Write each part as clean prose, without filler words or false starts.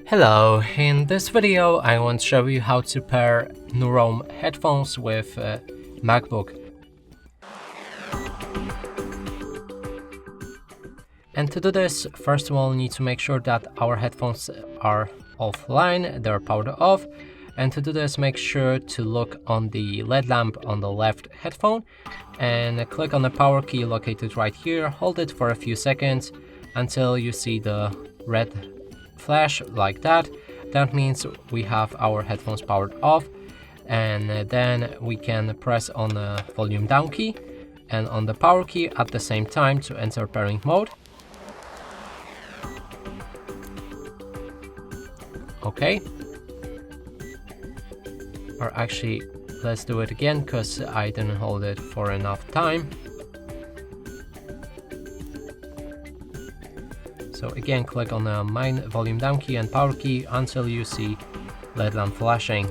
Hello, in this video I want to show you how to pair NUROUM headphones with MacBook. And to do this, first of all, we need to make sure that our headphones are offline, they're powered off. And to do this, make sure to look on the LED lamp on the left headphone and click on the power key located right here. Hold it for a few seconds until you see the red flash like that. That means we have our headphones powered off, and then we can press on the volume down key and on the power key at the same time to enter pairing mode. Okay. Or actually, let's do it again because I didn't hold it for enough time. So again, click on the main volume down key and power key until you see LED lamp flashing.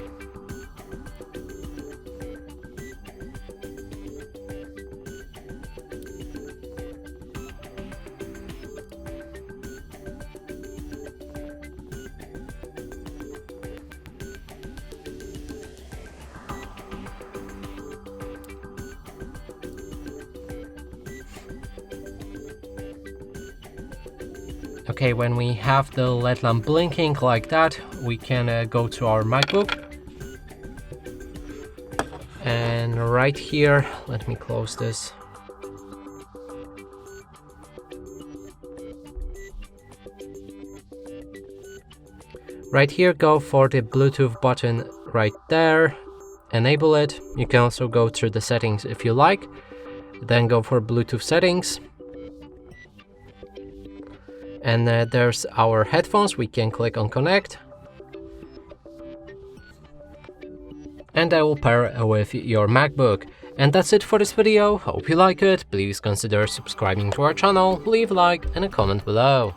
Okay, when we have the LED lamp blinking like that, we can go to our MacBook. And right here, let me close this. Right here, go for the Bluetooth button right there, enable it. You can also go through the settings if you like, then go for Bluetooth settings. And there's our headphones. We can click on connect. And I will pair with your MacBook. And that's it for this video. Hope you like it. Please consider subscribing to our channel, leave a like and a comment below.